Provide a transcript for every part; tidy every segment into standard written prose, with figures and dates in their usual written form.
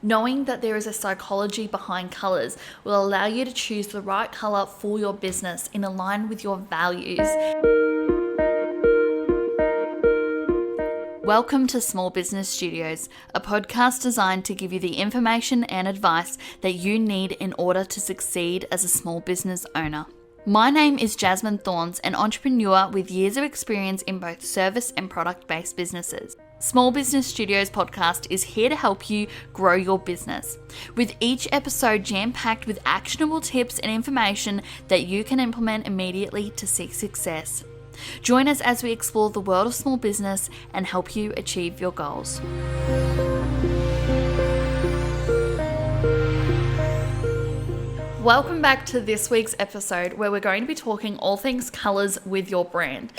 Knowing that there is a psychology behind colors will allow you to choose the right color for your business in line with your values. Welcome to Small Business Studios, a podcast designed to give you the information and advice that you need in order to succeed as a small business owner. My name is Jasmine Thorns, an entrepreneur with years of experience in both service and product-based businesses. Small Business Studios podcast is here to help you grow your business, with each episode jam-packed with actionable tips and information that you can implement immediately to seek success. Join us as we explore the world of small business and help you achieve your goals. Welcome back to this week's episode where we're going to be talking all things colors with your brand.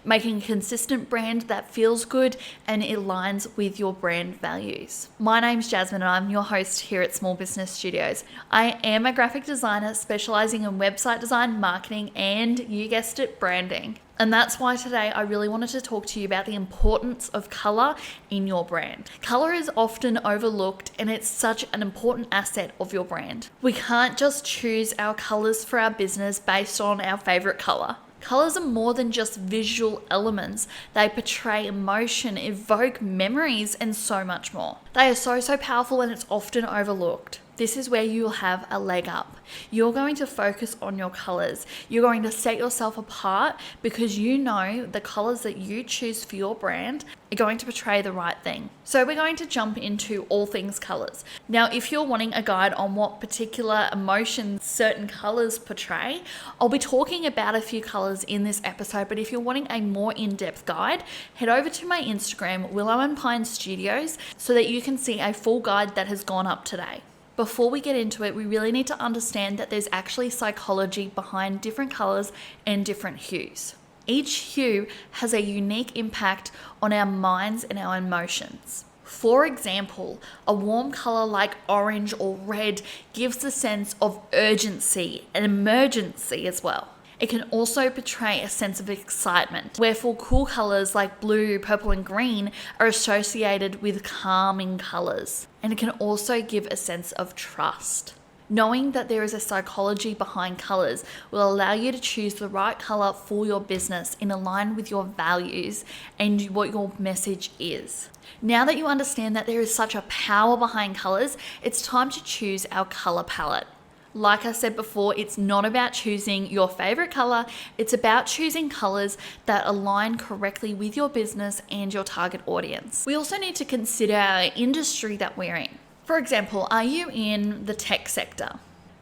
Making a consistent brand that feels good and aligns with your brand values. My name's Jasmine and I'm your host here at Small Business Studios. I am a graphic designer specializing in website design, marketing, and you guessed it, branding. And that's why today I really wanted to talk to you about the importance of color in your brand. Color is often overlooked and it's such an important asset of your brand. We can't just choose our colors for our business based on our favorite color. Colors are more than just visual elements. They portray emotion, evoke memories, and so much more. They are so powerful and it's often overlooked. This is where you'll have a leg up. You're going to focus on your colors. You're going to set yourself apart because you know the colors that you choose for your brand are going to portray the right thing. So we're going to jump into all things colors. Now, if you're wanting a guide on what particular emotions certain colors portray, I'll be talking about a few colors in this episode, but if you're wanting a more in-depth guide, head over to my Instagram, Willow and Pine Studios, so that you can see a full guide that has gone up today. Before we get into it, we really need to understand that there's actually psychology behind different colors and different hues. Each hue has a unique impact on our minds and our emotions. For example, a warm color like orange or red gives the sense of urgency and emergency as well. It can also portray a sense of excitement, wherefore cool colors like blue, purple, and green are associated with calming colors. And it can also give a sense of trust. Knowing that there is a psychology behind colors will allow you to choose the right color for your business in line with your values and what your message is. Now that you understand that there is such a power behind colors, it's time to choose our color palette. Like I said before, it's not about choosing your favorite color. It's about choosing colors that align correctly with your business and your target audience. We also need to consider our industry that we're in. For example, are you in the tech sector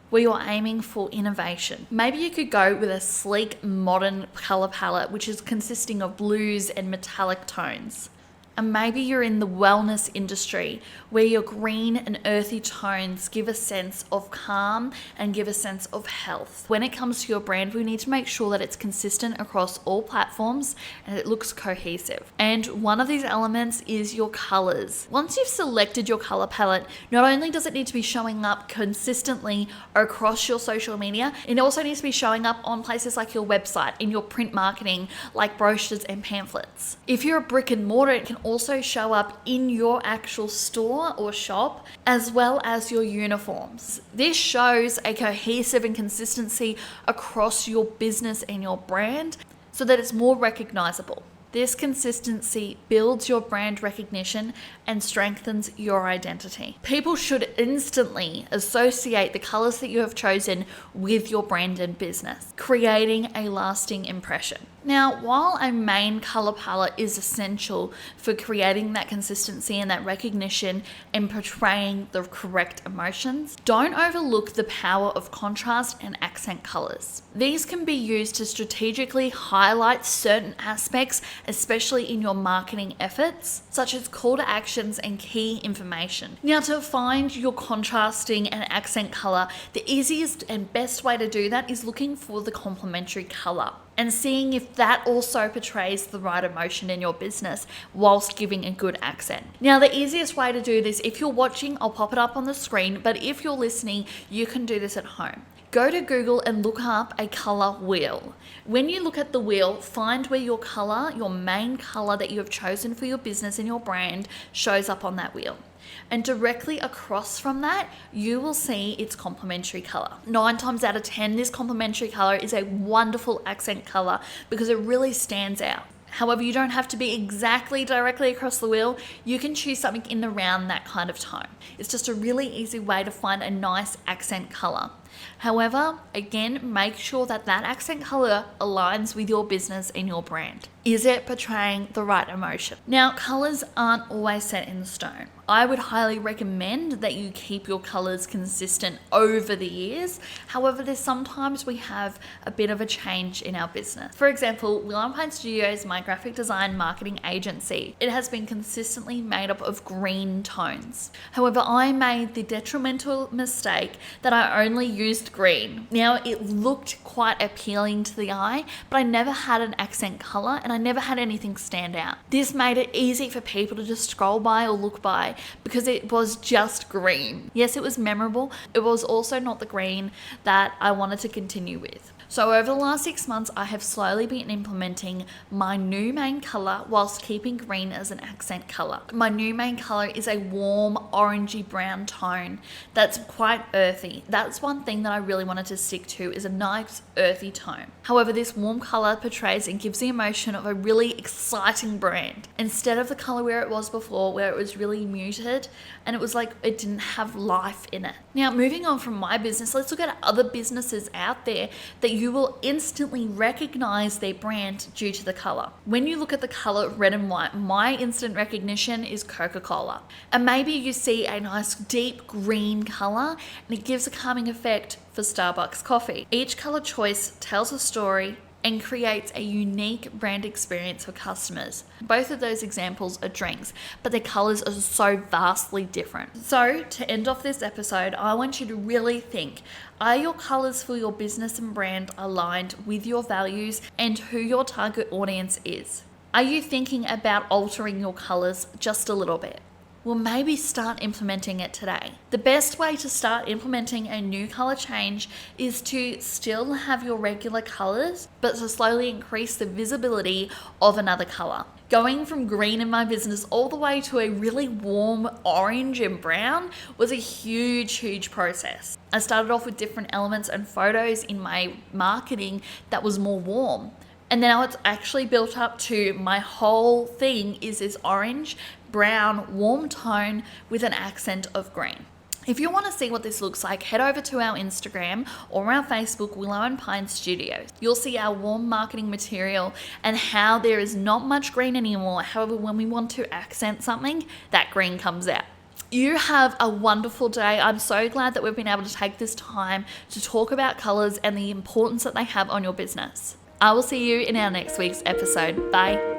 where you're aiming for innovation? Maybe you could go with a sleek, modern color palette, which is consisting of blues and metallic tones. And maybe you're in the wellness industry where your green and earthy tones give a sense of calm and give a sense of health. When it comes to your brand, we need to make sure that it's consistent across all platforms and it looks cohesive. And one of these elements is your colors. Once you've selected your color palette, not only does it need to be showing up consistently across your social media, it also needs to be showing up on places like your website, in your print marketing, like brochures and pamphlets. If you're a brick and mortar, it can also show up in your actual store or shop, as well as your uniforms. This shows a cohesive and consistency across your business and your brand so that it's more recognizable. This consistency builds your brand recognition and strengthens your identity. People should instantly associate the colors that you have chosen with your brand and business, creating a lasting impression. Now, while a main color palette is essential for creating that consistency and that recognition and portraying the correct emotions, don't overlook the power of contrast and accent colors. These can be used to strategically highlight certain aspects, especially in your marketing efforts, such as call to actions and key information. Now, to find your contrasting and accent color, the easiest and best way to do that is looking for the complementary color and seeing if that also portrays the right emotion in your business whilst giving a good accent. Now, the easiest way to do this, if you're watching, I'll pop it up on the screen, but if you're listening, you can do this at home. Go to Google and look up a color wheel. When you look at the wheel, find where your color, your main color that you have chosen for your business and your brand shows up on that wheel. And directly across from that, you will see its complementary color. 9 times out of 10, this complementary color is a wonderful accent color because it really stands out. However, you don't have to be exactly directly across the wheel. You can choose something in around that kind of tone. It's just a really easy way to find a nice accent color. However, again, make sure that that accent color aligns with your business and your brand. Is it portraying the right emotion? Now, colors aren't always set in stone. I would highly recommend that you keep your colors consistent over the years. However, there's sometimes we have a bit of a change in our business. For example, Willow and Pine Studios, my graphic design marketing agency, it has been consistently made up of green tones. However, I made the detrimental mistake that I only used green. Now, it looked quite appealing to the eye, but I never had an accent color and I never had anything stand out. This made it easy for people to just scroll by or look by because it was just green. Yes, it was memorable. It was also not the green that I wanted to continue with. So over the last 6 months, I have slowly been implementing my new main color whilst keeping green as an accent color. My new main color is a warm orangey brown tone that's quite earthy. That's one thing that I really wanted to stick to, is a nice earthy tone. However, this warm color portrays and gives the emotion of a really exciting brand instead of the color where it was before, where it was really muted and it was like it didn't have life in it. Now, moving on from my business, let's look at other businesses out there that you will instantly recognize their brand due to the color. When you look at the color red and white, my instant recognition is Coca-Cola. And maybe you see a nice deep green color and it gives a calming effect for Starbucks coffee. Each color choice tells a story and creates a unique brand experience for customers. Both of those examples are drinks, but their colors are so vastly different. So to end off this episode, I want you to really think, are your colors for your business and brand aligned with your values and who your target audience is? Are you thinking about altering your colors just a little bit? Well, maybe start implementing it today. The best way to start implementing a new color change is to still have your regular colors, but to slowly increase the visibility of another color. Going from green in my business all the way to a really warm orange and brown was a huge process. I started off with different elements and photos in my marketing that was more warm. And now it's actually built up to my whole thing is this orange, brown, warm tone with an accent of green. If you want to see what this looks like, head over to our Instagram or our Facebook, Willow and Pine Studios. You'll see our warm marketing material and how there is not much green anymore. However, when we want to accent something, that green comes out. You have a wonderful day. I'm so glad that we've been able to take this time to talk about colors and the importance that they have on your business. I will see you in our next week's episode. Bye.